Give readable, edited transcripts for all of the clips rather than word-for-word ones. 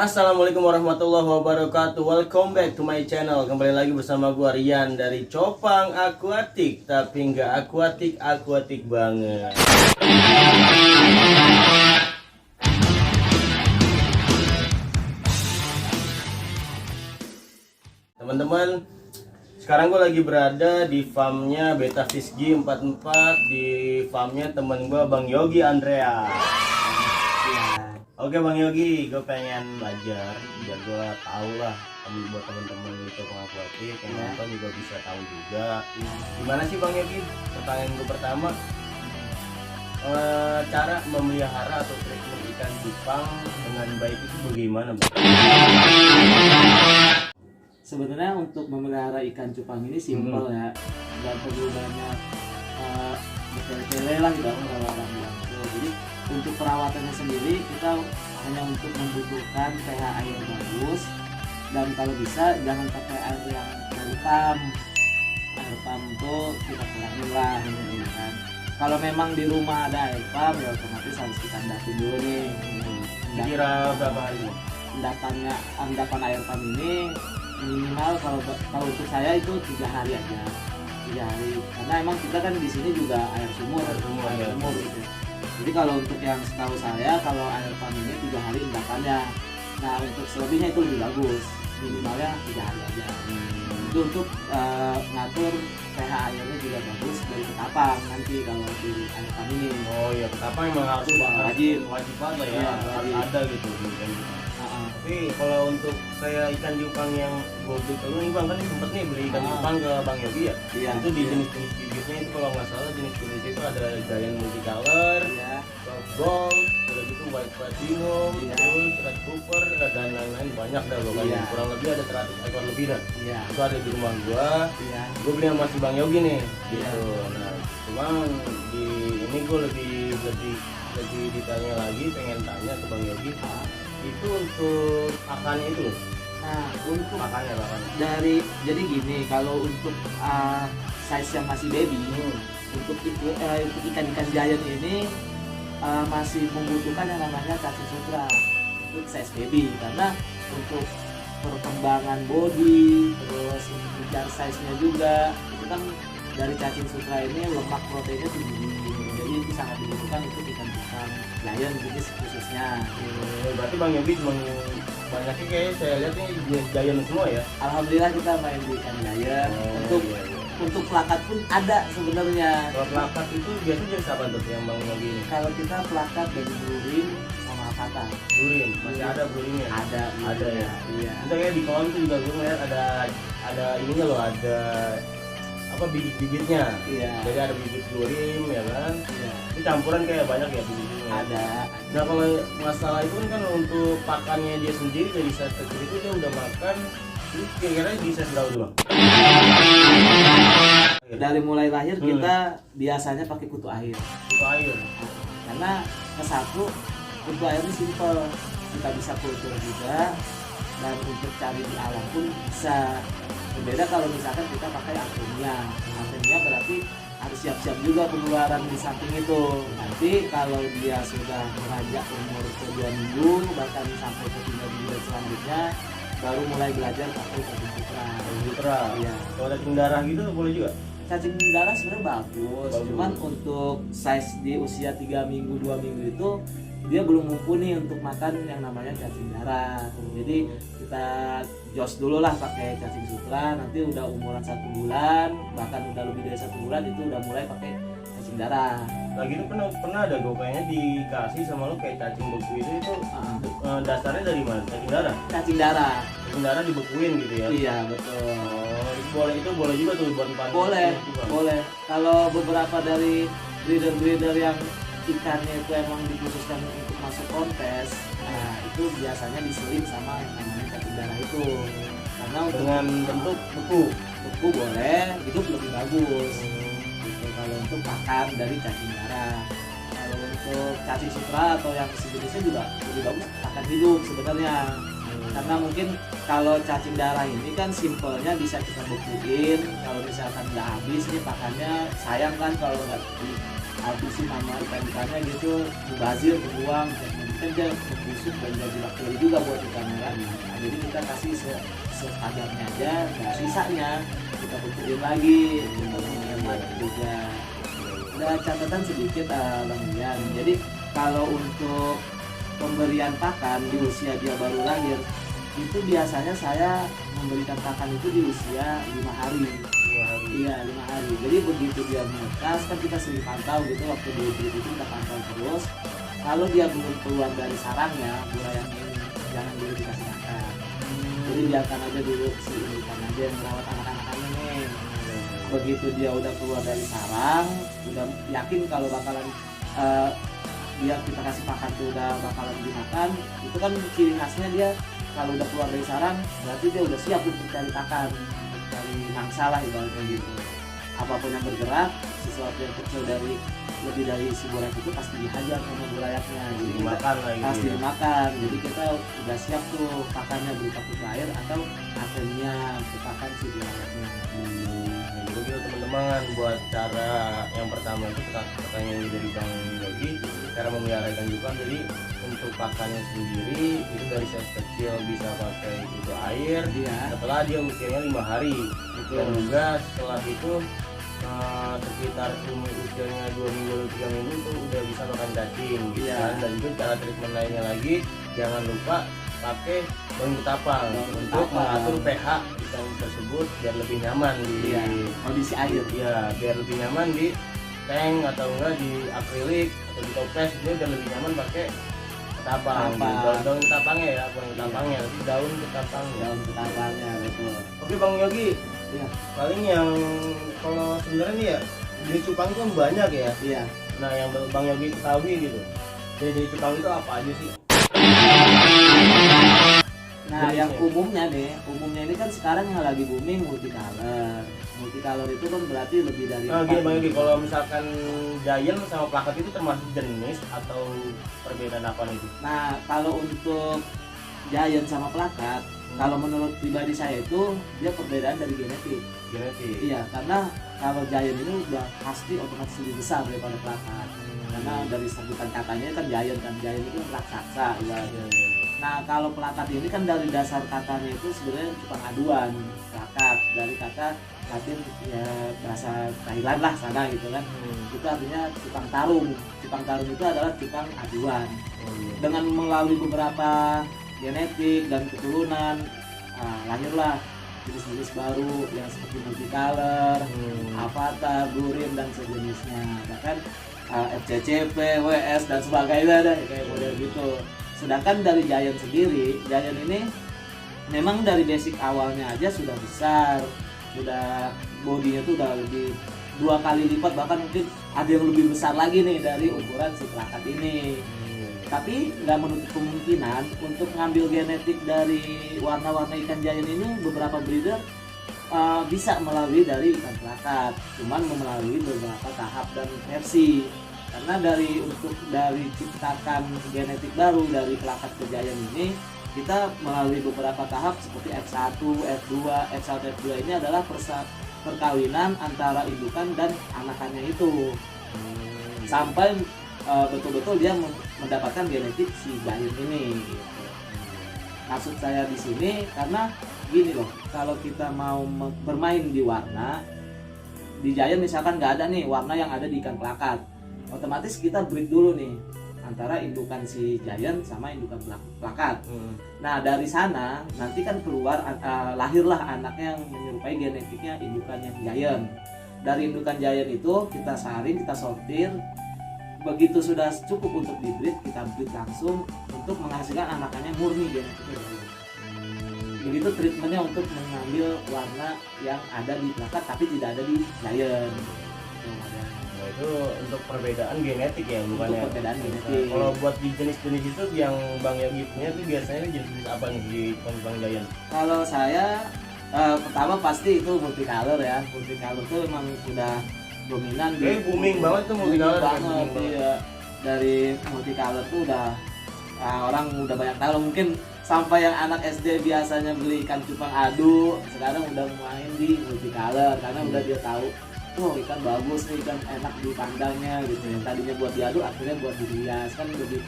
Assalamualaikum warahmatullahi wabarakatuh. Welcome back to my channel. Kembali lagi bersama gua Rian dari Copang Aquatic. Tapi nggak akuatik banget. Teman-teman, sekarang gue lagi berada di farmnya Beta Fish G44, di farmnya temen gue Bang Yogi Andrea. Oke Bang Yogi, gue pengen belajar biar gue tahu lah, buat teman-teman di Copang Aquatic yang nonton juga bisa tahu juga. Gimana sih Bang Yogi? Pertanyaan gue pertama, cara memelihara atau treatment ikan cupang dengan baik itu bagaimana Bang? Sebenarnya untuk memelihara ikan cupang ini simpel ya, nggak perlu banyak bertele-tele lah di dalam perawatannya. Jadi untuk perawatannya sendiri kita hanya untuk membutuhkan pH air bagus, dan kalau bisa jangan pakai air yang dari pump. Air pump tuh kita kurangin lah ini kan. Kalau memang di rumah ada air pump ya otomatis harus kita endapin dulu nih. Kira berapa hari? Endapan air pump ini minimal kalau untuk saya itu 3 hari aja, 3 hari, karena emang kita kan di sini juga air sumur gitu. Jadi kalau untuk yang setahu saya, kalau air pump ini 3 hari endapannya. Nah untuk selebihnya itu lebih bagus, minimalnya 3 hari aja. Itu untuk ngatur pH airnya juga bagus dari ketapang nanti kalau di air pump ini. Oh iya, ketapang memang harus wajib banget ya, harus ada gitu. Tapi kalau untuk kayak ikan cupang yang gue beli dulu nih Bang, kan sempet nih beli ikan cupang ke Bang Yogi ya. Iya, itu di jenis-jenis bibitnya itu kalau nggak salah jenis-jenis itu ada giant multicolor, soft gold, udah gitu white platinum, terus red grouper dan lain-lain, banyak dah pokoknya. Kurang lebih ada 100 ekor lebih dah. Itu ada di rumah gue beli sama si Bang Yogi nih gitu. Nah cuma di ini gue lebih detailnya lagi, pengen tanya ke Bang Yogi, itu untuk pakannya itu loh. Nah untuk pakannya jadi gini, kalau untuk size yang masih baby, untuk ikan-ikan giant ini masih membutuhkan yang namanya cacing sutra untuk size baby, karena untuk perkembangan body terus mengejar size-nya juga itu kan dari cacing sutra ini lemak proteinnya tinggi, jadi itu sangat dibutuhkan untuk ikan cupang giant jenis khususnya. Berarti Bang Yogi cuma banyaknya kayak saya lihat ini jenis giant semua ya. Alhamdulillah kita main di ikan giant. Untuk plakat pun ada sebenarnya. Kalau plakat itu biasanya jenis apa tuh yang Bang Yogi ini? Kalau kita plakat dari blurin sama avata. Blurin masih ada blurinnya? Ada ya. Iya. Kita kayak di kolam itu juga gue ngeliat ada ininya loh, ada apa bibit-bibitnya. Iya. Jadi ada bibit blurin ya kan. Iya. Ini campuran kayak banyak ya bibitnya. Ada. Nah kalau masalah itu kan untuk pakannya dia sendiri dari size kecil itu dia udah makan, terus kira-kira di size berapa tuh Bang? Dari mulai lahir kita biasanya pakai kutu air. Kutu air. Karena satu kutu air ini simple, kita bisa kultur juga, dan untuk cari di alam pun bisa. Berbeda kalau misalkan kita pakai artemia berarti harus siap-siap juga pengeluaran di samping itu. Nanti kalau dia sudah beranjak umur ke 2 minggu bahkan sampai ke 3 minggu selanjutnya baru mulai belajar pakai cacing sutra. Iya. Kalau cacing darah gitu boleh juga? Cacing darah sebenarnya bagus. Cuman untuk size di usia 3 minggu 2 minggu itu dia belum mumpuni untuk makan yang namanya cacing darah. Jadi kita jos dulu lah pakai cacing sutra, nanti udah umuran 1 bulan bahkan udah lebih dari 1 bulan itu udah mulai pakai cacing darah. Lagi itu pernah ada gue kayaknya dikasih sama lo kayak cacing beku itu dasarnya dari mana? Cacing darah? Cacing darah dibekuin gitu ya? Iya betul. Itu boleh juga tuh buat panen? Boleh. Kalau beberapa dari breeder yang ikannya itu emang dikhususkan untuk masuk kontes, nah itu biasanya diseling sama yang namanya cacing darah itu. Karena dengan bentuk beku boleh, hidup lebih bagus. Gitu. Kalau untuk pakan dari cacing darah, kalau untuk cacing sutra atau yang sejenisnya juga lebih bagus pakan hidup sebenarnya. Karena mungkin kalau cacing darah ini kan simpelnya bisa kita bekuin, kalau misalkan nggak habis ini pakannya sayang kan kalau nggak apa sih nama ikan-ikannya gitu, mubazir, membuang, kan dia membusuk dan jadi bakteri juga buat ikannya kan. Nah, jadi kita kasih sekadarnya aja, nah sisanya kita puterin lagi untuk menghemat juga. Ada catatan sedikit Bang Ian. Jadi kalau untuk pemberian pakan di usia dia baru lahir itu biasanya saya memberikan pakan itu di usia 5 hari. 5 hari. Iya, 5 hari. Jadi begitu dia menetas kan kita sering pantau gitu, waktu di breed itu kita pantau terus. Kalau dia belum keluar dari sarangnya, burayanya ini jangan dulu dikasih makan. Jadi biarkan aja dulu si ikan aja yang merawat anak-anaknya nih. Begitu dia udah keluar dari sarang, udah yakin kalau bakalan dia kita kasih pakan tuh udah bakalan dimakan, itu kan ciri khasnya dia kalau udah keluar dari sarang berarti dia udah siap untuk cari pakan, untuk cari mangsa lah ibaratnya gitu. Apapun yang bergerak, sesuatu yang kecil dari lebih dari si burak itu pasti dihajar sama burayaknya, jadi Dimakan lagi. pasti dimakan. Jadi kita udah siap tuh pakannya berupa pupuk air atau akhirnya untuk pakan si burayaknya. Jadi gitu teman-teman, buat cara yang pertama itu pertanyaan dari Bang Yogi, cara memelihara ikan cupang. Jadi untuk pakannya sendiri itu dari size kecil bisa pakai itu air. Iya. Setelah dia usianya 5 hari, dan juga setelah itu sekitar usianya 2 minggu atau 3 minggu itu udah bisa makan cacing gitu Iya. kan. Dan juga cara treatment lainnya lagi, jangan lupa pakai daun ketapang Daun untuk ketapang. mengatur pH ikan tersebut biar lebih nyaman di Iya, kondisi air. ya biar lebih nyaman di tank atau enggak di akrilik atau di toples. Dia udah lebih nyaman pakai ketapang, Ketapang. daun ketapangnya ya, bukan ketapangnya tapi daun ketapang. Daun ketapangnya betul. Oke Bang Yogi, Iya. paling yang kalau sebenarnya nih ya jenis cupang itu kan banyak ya. Iya. Nah yang Bang Yogi ketahui gitu, jenis cupang itu apa aja sih? Nah, Jenisnya. yang umumnya ini kan sekarang yang lagi booming multicolor. Multicolor itu kan berarti lebih dari Nah gini 4 Bang Yogi, jenis. kalau misalkan giant sama plakat itu termasuk jenis atau perbedaan apa itu? Nah, kalau untuk giant sama plakat, kalau menurut pribadi saya itu dia perbedaan dari genetik. Genetik. Iya, karena kalau giant ini udah pasti otomatis lebih besar daripada plakat. Karena dari sebutan katanya kan giant itu raksasa ibaratnya. Nah, kalau plakat ini kan dari dasar katanya itu sebenarnya cupang aduan. Plakat dari kata Latin ya bahasa Thailand lah sana gitu kan. Itu artinya cupang tarung. Cupang tarung itu adalah cupang aduan. Dengan melalui beberapa genetik dan keturunan, lahirlah jenis-jenis baru yang seperti multicolor, avatar, gurin dan sejenisnya. Bahkan FCCP, WS dan sebagainya deh kayak model gitu. Sedangkan dari giant sendiri, giant ini memang dari basic awalnya aja sudah besar, sudah bodinya tuh udah lebih 2 kali lipat, bahkan mungkin ada yang lebih besar lagi nih dari ukuran si plakat ini. Tapi nggak menutup kemungkinan untuk ngambil genetik dari warna-warna ikan giant ini, beberapa breeder bisa melalui dari ikan plakat, cuman melalui beberapa tahap dan versi. Karena dari ciptakan genetik baru dari plakat ke giant ini, kita melalui beberapa tahap seperti F1, F2, F1, F2 ini adalah perkawinan antara indukan dan anakannya itu. Sampai betul-betul dia mendapatkan genetik si giant ini gitu. Maksud saya di sini karena gini loh, kalau kita mau bermain di warna di giant misalkan nggak ada nih warna yang ada di ikan plakat, otomatis kita breed dulu nih antara indukan si giant sama indukan plakat. Nah dari sana nanti kan keluar lahirlah anaknya yang menyerupai genetiknya indukan yang giant. Dari indukan giant itu kita saring, kita sortir. Begitu sudah cukup untuk dibreed, kita breed langsung untuk menghasilkan anakannya murni genetiknya. Begitu treatmentnya untuk mengambil warna yang ada di plakat tapi tidak ada di giant. Nah itu untuk perbedaan genetik ya, bukan Untuk ya? perbedaan genetik. Nah, kalau buat di jenis-jenis itu yang Bang Yogi punya itu biasanya jenis apa nih di Bang Giant? Kalau saya pertama pasti itu multicolor ya. Multicolor tuh memang udah dominan. Booming banget tuh multicolor. Banget iya. Dari multicolor tuh udah orang udah banyak tahu, mungkin sampai yang anak SD biasanya beli ikan cupang adu sekarang udah main di multicolor karena udah dia tahu oh ikan bagus nih, ikan enak dipandangnya gitu. Yang tadinya buat diaduk akhirnya buat dihias, kan lebih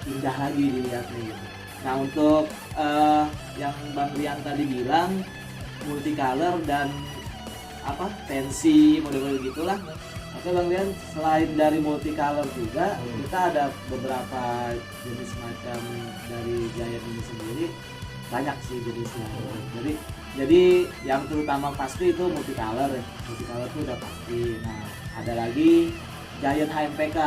indah lagi dilihatnya gitu. Nah untuk yang Bang Rian tadi bilang multicolor dan apa fancy model-model gitulah. Oke Bang Rian, selain dari multicolor juga kita ada beberapa jenis macam dari Giant ini sendiri, banyak sih jenisnya. Jadi yang terutama pasti itu multicolor ya. Multicolor itu udah pasti. Nah ada lagi Giant HMPK,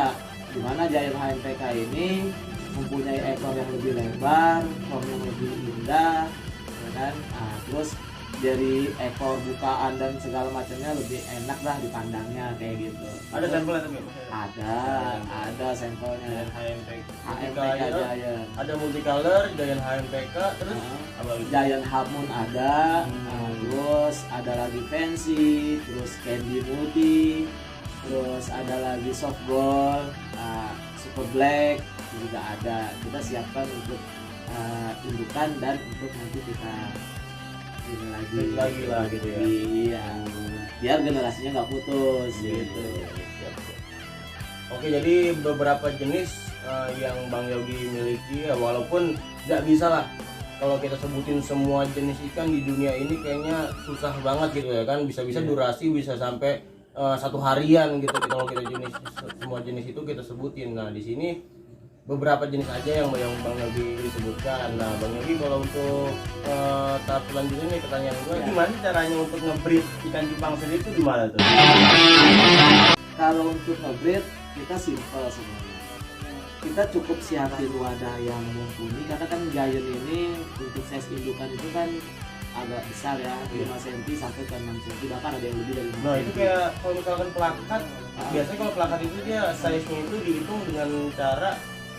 di mana Giant HMPK ini mempunyai ekor yang lebih lebar, form yang lebih indah, ya kan? Nah, terus dari ekor bukaan dan segala macamnya lebih enak lah dipandangnya kayak gitu. Ada sampelnya tapi Ada sampelnya. HMPK Giant. Ada multicolor, Giant HMPK, terus apa lagi? Giant Half Moon ada, terus ada lagi fancy, terus candy multi, terus ada lagi soft gold, super black juga ada. Kita siapkan untuk indukan dan untuk nanti kita ini lagi lah gitu ya. Iya. Biar generasinya nggak putus gitu. Oke, jadi beberapa jenis yang Bang Yogi miliki ya, walaupun nggak bisa lah kalau kita sebutin semua jenis ikan di dunia ini kayaknya susah banget gitu ya kan, bisa-bisa durasi bisa sampai 1 harian gitu kalau kita semua jenis itu kita sebutin. Nah di sini beberapa jenis aja yang Bang Yogi disebutkan. Nah Bang Yogi, kalau untuk tahap selanjutnya nih pertanyaan gue, gimana caranya untuk nge-breed ikan cupang sendiri itu gimana tuh? Kalau untuk nge-breed kita simpel sebenarnya. Kita cukup siapin wadah yang mumpuni, karena kan Giant ini untuk size indukan itu kan agak besar ya, 5 cm sampai ke 6 cm, bahkan ada yang lebih dari 5 cm. Nah itu kayak kalau misalkan plakat, biasanya kalau plakat itu dia size-nya itu dihitung dengan cara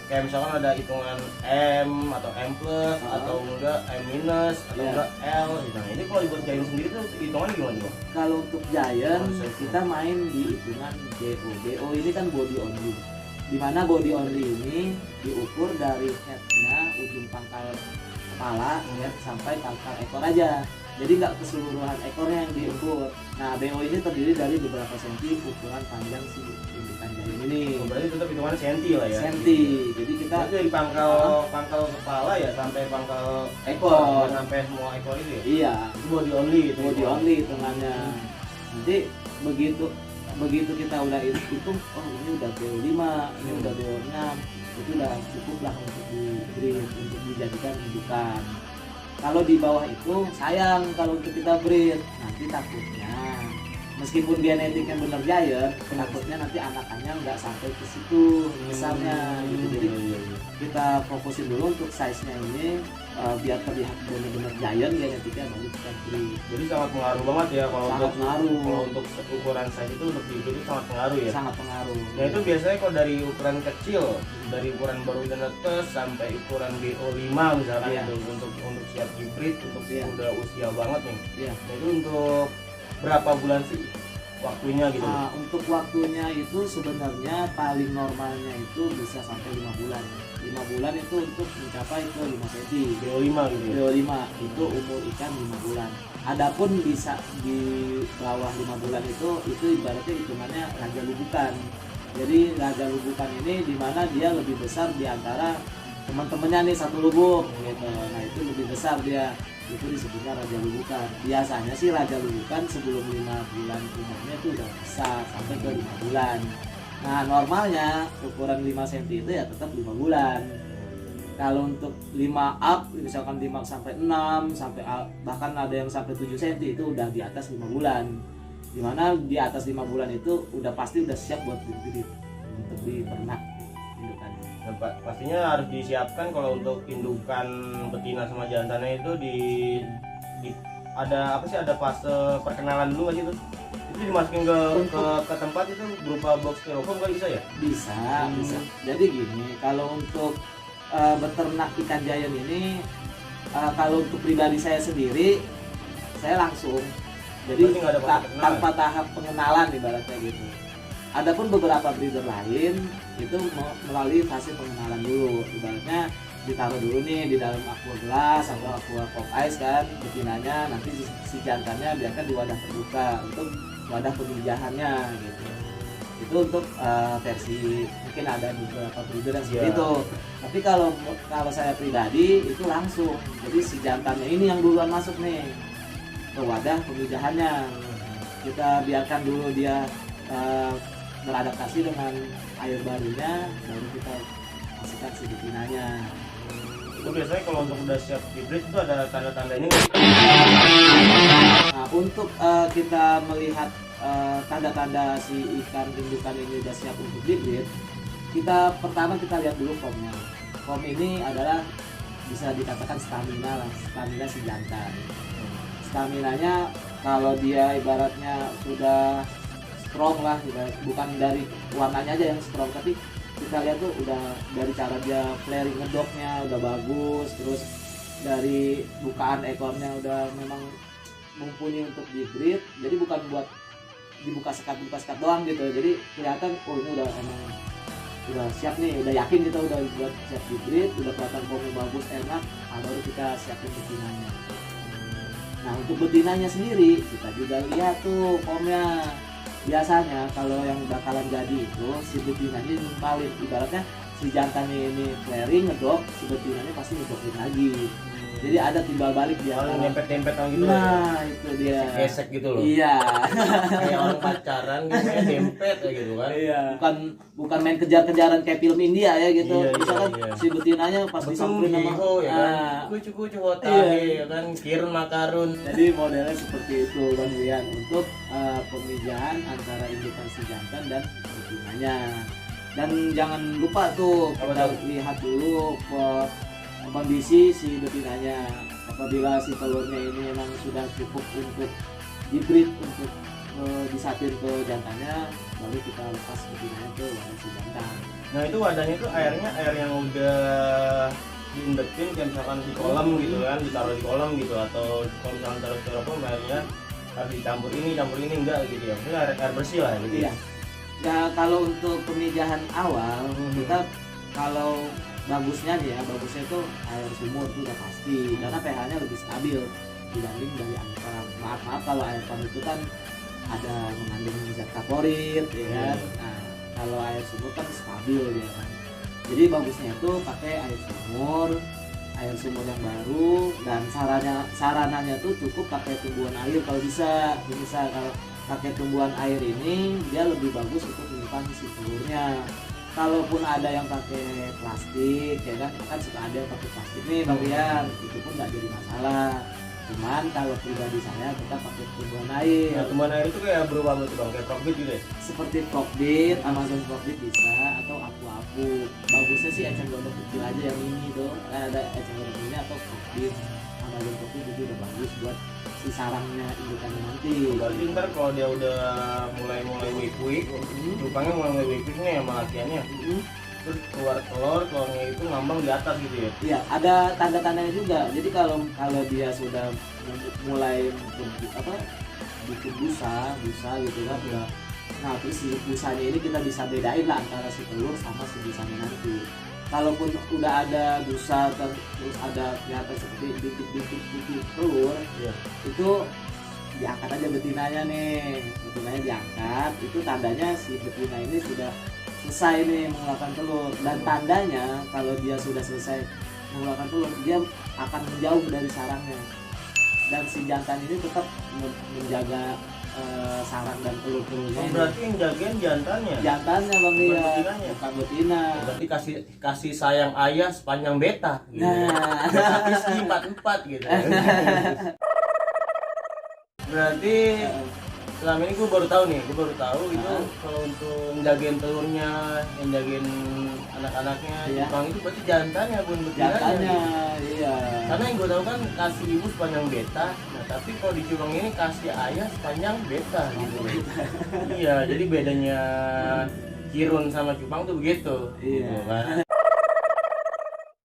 kayak misalkan ada hitungan M atau M plus atau enggak M minus atau enggak L gitu. Nah ini kalau dibuat Giant sendiri tuh hitungannya gimana tuh? Kalau untuk Giant kita main di hitungan BO. BO ini kan body only, dimana body only ini diukur dari headnya, ujung pangkal kepala ya, sampai pangkal ekor aja. Jadi nggak keseluruhan ekornya yang diukur. Nah BO ini terdiri dari beberapa senti ukuran panjang si indukan Giant ini. Berarti tetap hitungannya senti lah ya. Senti. Jadi kita dari pangkal kepala ya sampai pangkal ekor, sampai semua ekor itu ya. Iya. Itu body only itu. Body only hitungannya. Nanti begitu kita udah hitung, oh ini udah BO 5, ini udah BO 6, itu udah cukup lah untuk di-breed, untuk dijadikan indukan. Kalau di bawah itu sayang kalau untuk kita breed, nanti takutnya meskipun genetiknya bener Giant, takutnya nanti anakannya nggak sampai ke situ besarnya gitu. Jadi kita fokusin dulu untuk size-nya ini biar terlihat benar-benar Giant genetiknya, baru kita breed. Jadi sangat pengaruh banget ya kalau pengaruh. Untuk ukuran size itu untuk di itu sangat pengaruh ya. Sangat pengaruh. Nah itu biasanya kalau dari ukuran kecil, dari ukuran baru dan netes sampai ukuran BO 5 misalkan itu untuk siap hybrid, untuk udah usia banget nih. Nah itu untuk berapa bulan sih waktunya gitu? Untuk waktunya itu sebenarnya paling normalnya itu bisa sampai 5 bulan. 5 bulan itu untuk mencapai ke 5 cm. BO 5 gitu ya? BO 5 itu umur ikan 5 bulan. Adapun bisa di bawah 5 bulan itu ibaratnya hitungannya raja lubukan. Jadi raja lubukan ini dimana dia lebih besar di antara teman-temannya nih satu lubuk gitu. Nah itu lebih besar dia, itu disebutnya raja lubukan. Biasanya sih raja lubukan sebelum 5 bulan umurnya itu udah besar sampai ke 5 bulan. Nah normalnya ukuran 5 cm itu ya tetap 5 bulan. Kalau untuk 5 up misalkan 5 sampai 6 sampai bahkan ada yang sampai 7 cm itu udah di atas 5 bulan. Dimana di atas 5 bulan itu udah pasti udah siap buat dibreed untuk diternak indukannya. Nah, pastinya harus disiapkan kalau untuk indukan betina sama jantannya itu di ada apa sih, ada fase perkenalan dulu nggak sih itu? Itu dimasukin ke tempat itu berupa box styrofoam kan bisa ya? Bisa. Jadi gini, kalau untuk beternak ikan Giant ini kalau untuk pribadi saya sendiri, saya langsung. Jadi tanpa tahap pengenalan ibaratnya gitu. Adapun beberapa breeder lain itu melalui fase pengenalan dulu, ibaratnya ditaruh dulu nih di dalam aqua gelas atau aqua pop ice kan betinanya, nanti si jantannya biarkan di wadah terbuka untuk wadah pemijahannya gitu. Itu untuk versi mungkin ada beberapa breeder yang seperti itu. Tapi kalau saya pribadi itu langsung, jadi si jantannya ini yang duluan masuk nih ke wadah pemijahannya. Kita biarkan dulu dia beradaptasi dengan air barunya, baru kita masukkan si betinanya. Itu biasanya kalau untuk udah siap hibrid itu ada tanda-tandanya nggak? Nah, untuk kita melihat tanda-tanda si ikan indukan ini udah siap untuk hibrid, pertama kita lihat dulu formnya. Form ini adalah bisa dikatakan stamina si jantan. Staminanya kalau dia ibaratnya sudah strong lah, bukan dari warnanya aja yang strong, tapi kita lihat tuh udah dari cara dia flaring ngedoknya udah bagus, terus dari bukaan ekornya udah memang mumpuni untuk dibreed. Jadi bukan buat dibuka sekat doang gitu, jadi kelihatan oh ini udah emang udah siap nih, udah yakin kita udah buat siap dibreed, udah kelihatan formnya bagus enak, baru kita siapin betinanya. Nah untuk betinanya sendiri kita juga lihat tuh formnya. Biasanya kalau yang bakalan jadi itu si betinanya nimpalin, ibaratnya si jantannya ini flaring ngedok, si betinanya pasti ngedokin lagi. Jadi ada timbal balik dia. Nempet-nempet gitu. Nah, itu dia. Gesek gitu loh. Iya. Kayak orang pacaran gitu ya, dempet ya gitu kan. Iya. Bukan main kejar-kejaran kayak film India ya gitu. Iya, misalkan iya. si betinanya pas disamperin sama ya kan. Kucu-kucu hotai ya kan, kirun makarun. Jadi modelnya seperti itu Bang Rian untuk pemijahan antara indukan si jantan dan betinanya. Dan jangan lupa tuh kita lihat dulu kondisi si betinanya. Apabila si telurnya ini memang sudah cukup untuk dibreed untuk disapir ke jantannya, baru kita lepas betinanya ke wadah si jantan. Nah itu wadahnya tuh airnya air yang udah diindepin kayak misalkan di kolam gitu kan, ditaruh di kolam gitu, atau kalau misalkan taruh styrofoam airnya harus dicampur ini enggak gitu ya, maksudnya air bersih lah gitu. Iya. Nah kalau untuk pemijahan awal kita kalau bagusnya itu air sumur itu udah pasti, karena pH-nya lebih stabil dibanding dari air pump. Maaf kalau air pump itu kan ada mengandung zat kaporit ya kan. Nah kalau air sumur kan stabil ya kan. Jadi bagusnya itu pakai air sumur yang baru, dan sarananya tuh cukup pakai tumbuhan air kalau bisa. Kalau pakai tumbuhan air ini dia lebih bagus untuk menyimpan si telurnya. Kalaupun ada yang pakai plastik ya kan suka ada yang pakai plastik nih Bang Rian, itu pun nggak jadi masalah. Cuman kalau pribadi saya kita pakai tumbuhan air. Nah tumbuhan air itu kayak berubah bentuk Bang, kayak frogbeat gitu ya? Seperti frogbeat, Amazon frogbeat bisa, atau apu-apu. Bagusnya sih eceng gondok kecil aja yang ini tuh, ada eceng gondok ini atau frogbeat. Amazon frogbeat itu udah bagus buat si sarangnya indukannya nanti. Berarti ntar kalau dia udah mulai week, lupangnya mulai week nih sama latihannya, terus keluar telurnya itu ngambang di atas gitu ya? Iya, ada tanda-tandanya juga. Jadi kalau dia sudah mulai bikin busa gitu kan, nah terus si busanya ini kita bisa bedain lah antara si telur sama si busanya nanti. Kalaupun udah ada busa terus ada kelihatan seperti bintik telur, itu diangkat aja betinanya nih, betinanya diangkat, itu tandanya si betina ini sudah selesai nih mengeluarkan telur. Dan tandanya kalau dia sudah selesai mengeluarkan telur, dia akan menjauh dari sarangnya, dan si jantan ini tetap menjaga sarang dan telur-telurnya. Berarti yang jagain jantannya Bang Ria, bukan betina. Berarti kasih sayang ayah sepanjang beta gitu. Nah isi 44 gitu. Berarti selama ini gue baru tahu itu kalau untuk menjagain telurnya, menjagain anak-anaknya, Jepang itu berarti jantannya bukan betinanya. Jantannya, iya. Karena yang gue tahu kan kasih ibu sepanjang beta, nah tapi kalau di Jepang ini kasih ayah sepanjang beta gitu. Iya, jadi bedanya Kirun sama Jepang tuh begitu. Iya. Gitu, kan?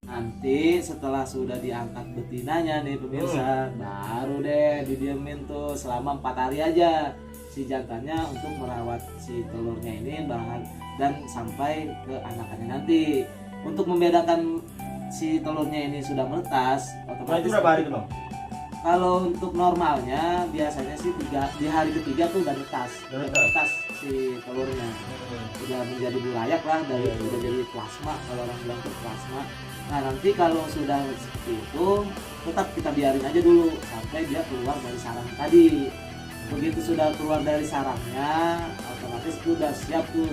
Nanti setelah sudah diangkat betinanya nih pemirsa, baru deh didiemin tuh selama 4 hari aja si jantannya untuk merawat si telurnya ini dan sampai ke anakannya nanti. Untuk membedakan si telurnya ini sudah menetas, Nah itu berapa hari tuh Bang? Kalau untuk normalnya biasanya sih di hari ketiga tuh udah netas si telurnya, udah menjadi bulayak lah, udah jadi plasma, kalau orang bilang tuh plasma. Nah nanti kalau sudah seperti itu tetap kita biarin aja dulu sampai dia keluar dari sarang tadi. Begitu sudah keluar dari sarangnya, otomatis sudah siap tuh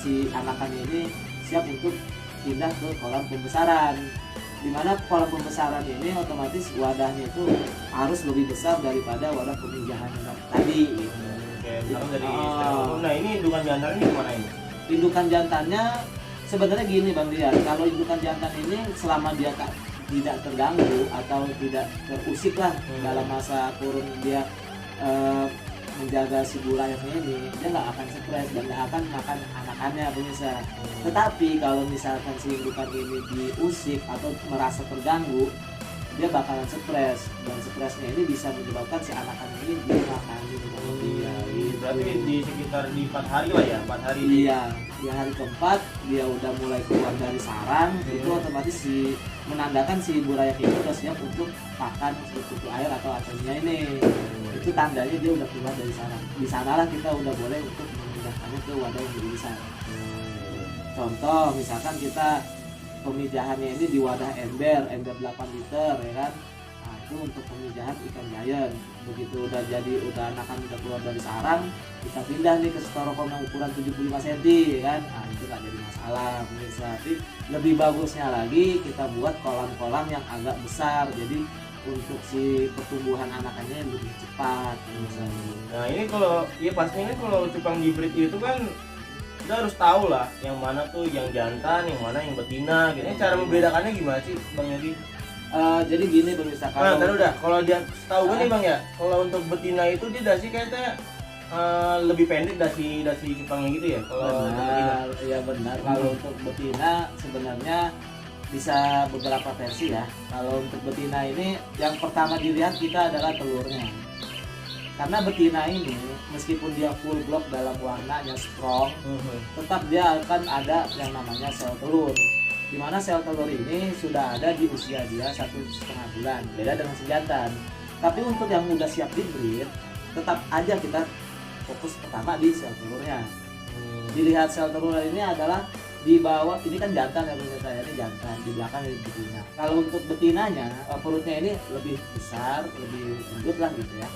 si anakannya ini siap untuk pindah ke kolam pembesaran. Dimana kolam pembesaran ini otomatis wadahnya itu harus lebih besar daripada wadah pemijahan tadi gitu. Nah ini indukan jantan ini gimana ini? Indukan jantannya sebenarnya gini Bang Dian, kalau indukan jantan ini selama dia tidak terganggu atau tidak terusik lah dalam masa kurun dia menjaga si bulayaknya ini, dia nggak akan stres dan nggak akan makan anakannya pemirsa. Tetapi kalau misalkan si indukan ini diusik atau merasa terganggu, dia bakalan stres, dan stresnya ini bisa menyebabkan si anakan ini dimakan dia. Berarti di sekitar di 4 hari lah ya, 4 hari. Iya, di hari keempat dia udah mulai keluar dari sarang, itu otomatis menandakan si burayak itu udah siap untuk makan kutu air atau asamnya ini. Itu tandanya dia udah keluar dari sarang. Di sanalah kita udah boleh untuk memindahkannya ke wadah yang lebih besar. Contoh misalkan kita pemijahannya ini di wadah ember 8 liter ya kan. Nah, itu untuk pemijahan ikan giant. Begitu udah anakan udah keluar dari sarang, kita pindah nih ke styrofoam yang ukuran 75 cm ya kan. Nah, itu nggak jadi masalah pemirsa. Tapi lebih bagusnya lagi kita buat kolam-kolam yang agak besar. Jadi untuk si pertumbuhan anakannya lebih cepat misalnya. Nah ini kalau ya pastinya kalau cupang hybrid itu kan kita harus tahu lah yang mana tuh yang jantan, yang mana yang betina gitu. Cara membedakannya gimana sih Bang Yogi? Jadi gini pemirsa, kalau dia tahu kan nih Bang ya, kalau untuk betina itu dia dasi kayaknya lebih pendek dasi cupangnya gitu ya kalau untuk betina. Iya benar. Kalau untuk betina sebenarnya bisa beberapa versi ya. Kalau untuk betina ini yang pertama dilihat kita adalah telurnya. Karena betina ini meskipun dia full block dalam warnanya strong, tetap dia akan ada yang namanya sel telur. Dimana sel telur ini sudah ada di usia dia 1,5 bulan, beda dengan si jantan. Tapi untuk yang udah siap di-breed, tetap aja kita fokus pertama di sel telurnya. Dilihat sel telur ini adalah di bawah, ini kan jantan ya pemirsa, ini jantan, di belakang ini betina. Kalau untuk betinanya perutnya ini lebih besar, lebih lembut lah gitu ya.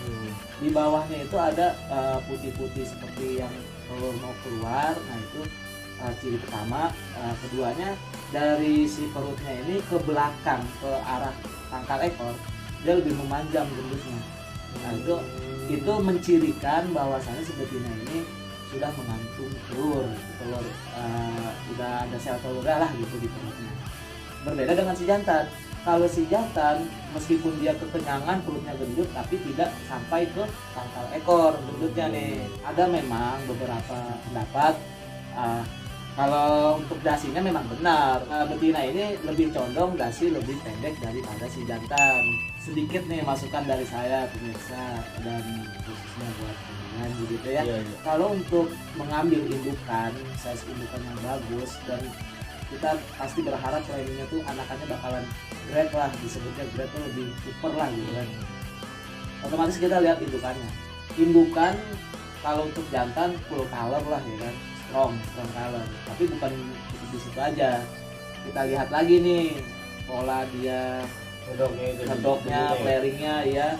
Di bawahnya itu ada putih-putih seperti yang telur mau keluar. Nah itu ciri pertama. Keduanya dari si perutnya ini ke belakang ke arah pangkal ekor dia lebih memanjang gendutnya. Nah itu mencirikan bahwasannya si betina ini sudah mengandung telur udah ada sel telurnya lah gitu di perutnya. Berbeda dengan si jantan. Kalau si jantan meskipun dia kekenyangan perutnya gendut tapi tidak sampai ke pangkal ekor gendutnya nih. Ada memang beberapa pendapat kalau untuk dasinya memang benar, betina ini lebih condong dasi lebih pendek daripada si jantan. Sedikit nih masukan dari saya pemirsa dan khususnya buat teman begitu ya. Kalau untuk mengambil indukan, size indukan yang bagus dan kita pasti berharap trainingnya tuh anakannya bakalan grade lah, disebutnya grade tuh lebih super lah gitu kan. Otomatis kita lihat indukannya. Indukan kalau untuk jantan full color lah ya kan. Strong color, tapi bukan di situ aja. Kita lihat lagi nih pola dia kedoknya, flaringnya ya,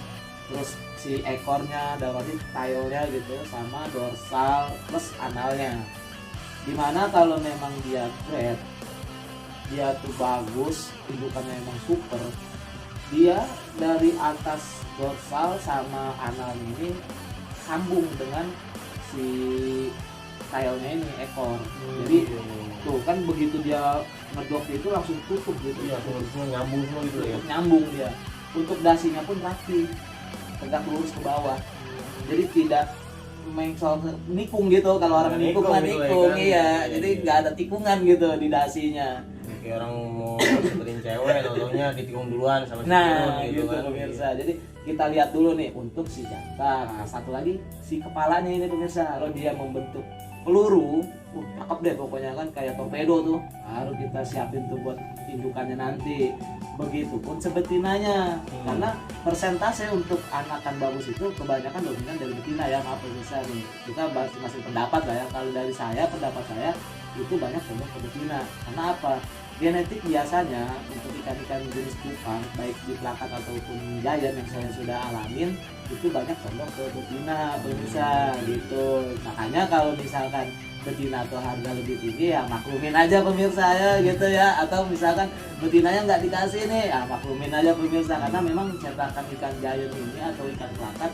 terus si ekornya, dalam arti tailnya gitu, sama dorsal plus analnya. Dimana kalau memang dia grade, dia tuh bagus, indukannya emang super, dia dari atas dorsal sama analnya ini sambung dengan si tailnya ini ekor. Jadi tuh kan begitu dia ngedok itu langsung tutup gitu ya, semua nyambung semua gitu ya. Nyambung dia. Untuk dasinya pun rapi, tegak lurus ke bawah. Jadi tidak mengsol nikung gitu, kalau orang nikung kan nikung iya. Jadi nggak ada tikungan gitu di dasinya. Kayak orang mau deketin cewek, contohnya ditikung duluan sama si gitu kan pemirsa. Jadi kita lihat dulu nih untuk si jantan. Nah, satu lagi si kepalanya ini pemirsa, kalau dia membentuk peluru cakep deh pokoknya kan, kayak torpedo tuh, baru kita siapin tuh buat indukannya nanti. Begitupun sebetinanya, karena persentase untuk anakan bagus itu kebanyakan dominan dari betina ya. Maaf pemirsa nih, kita masing-masing pendapat lah ya. Kalau dari saya, pendapat saya itu banyak condong ke betina. Karena apa? Genetik biasanya untuk ikan-ikan jenis cupang, baik di Pelakat ataupun Giant yang saya sudah alamin, itu banyak condong ke betina pemirsa gitu. Makanya kalau misalkan betina atau harga lebih tinggi ya maklumin aja pemirsa ya gitu ya. Atau misalkan betinanya nggak dikasih nih ya maklumin aja pemirsa, karena memang cetakan ikan Giant ini atau ikan Pelakat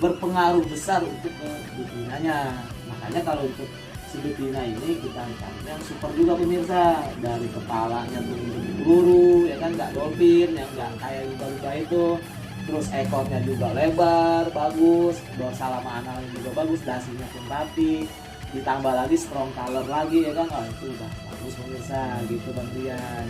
berpengaruh besar untuk ke betinanya. Makanya kalau untuk si betina ini kita cari yang super juga pemirsa, dari kepalanya tuh peluru ya kan, nggak dolphin yang nggak kayak lumba-lumba itu. Terus ekornya juga lebar, bagus, dorsal sama analnya juga bagus, dasinya pun rapi, ditambah lagi strong color lagi ya kan. Oh itu udah bagus pemirsa gitu Bang Rian.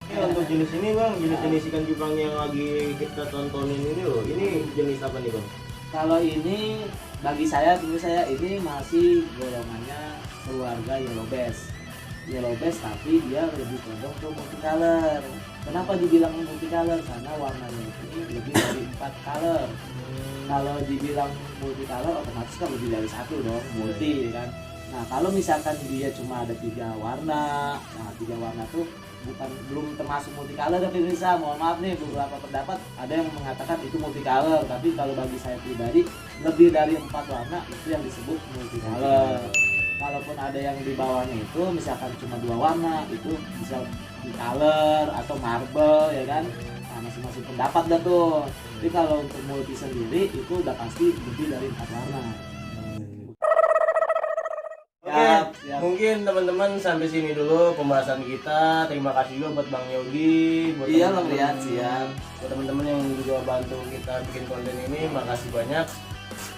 Ini untuk jenis ini Bang, jenis-jenis ikan cupang yang lagi kita tontonin ini loh, ini jenis apa nih Bang? Kalau ini bagi saya, ini masih golongannya keluarga yellow bass, tapi dia lebih condong ke multicolor. Kenapa dibilang multicolor? Karena warnanya ini lebih dari 4 color. Kalau dibilang multicolor otomatis kan lebih dari 1 dong, multi kan. Nah kalau misalkan dia cuma ada 3 warna, nah 3 warna tuh belum termasuk multicolor ya pemirsa. Mohon maaf nih, beberapa pendapat ada yang mengatakan itu multicolor, tapi kalau bagi saya pribadi lebih dari 4 warna itu yang disebut multicolor. Kalaupun ada yang di bawahnya itu misalkan cuma 2 warna, itu bisa bicolor atau marble ya kan. Nah masing-masing pendapat dah tuh. Tapi kalau untuk multi sendiri itu udah pasti lebih dari 4 warna. Oke, mungkin teman-teman sampai sini dulu pembahasan kita. Terima kasih juga buat Bang Yogi, buat Iya Bang Rian, siap. Buat teman-teman yang juga bantu kita bikin konten ini, makasih banyak.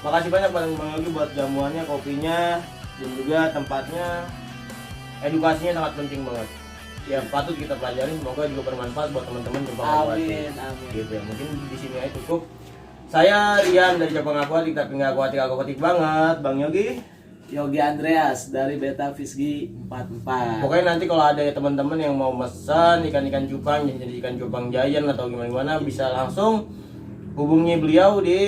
Makasih banyak Bang Yogi buat jamuannya, kopinya, dan juga tempatnya. Edukasinya sangat penting banget. Ya patut kita pelajari, semoga juga bermanfaat buat teman-teman Cupang Aquatic. Amin. Gitu ya. Mungkin di sini aja cukup. Saya Rian dari Cupang Aquatic, tapi nggak aquatic banget. Bang Yogi Andreas dari Beta Fisgi 44. Pokoknya nanti kalau ada ya teman-teman yang mau pesan ikan-ikan cupang, jadi ikan cupang giant atau gimana-gimana, bisa langsung hubungi beliau di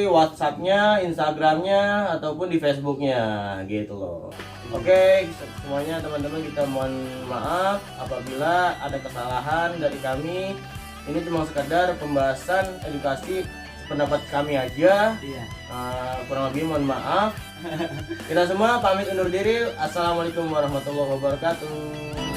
WhatsApp-nya, Instagram-nya, ataupun di Facebook-nya gitu loh. Oke, semuanya teman-teman kita mohon maaf apabila ada kesalahan dari kami. Ini cuma sekedar pembahasan edukasi pendapat kami aja. Iya. Kurang lebih mohon maaf. Kita semua pamit undur diri. Assalamualaikum warahmatullahi wabarakatuh.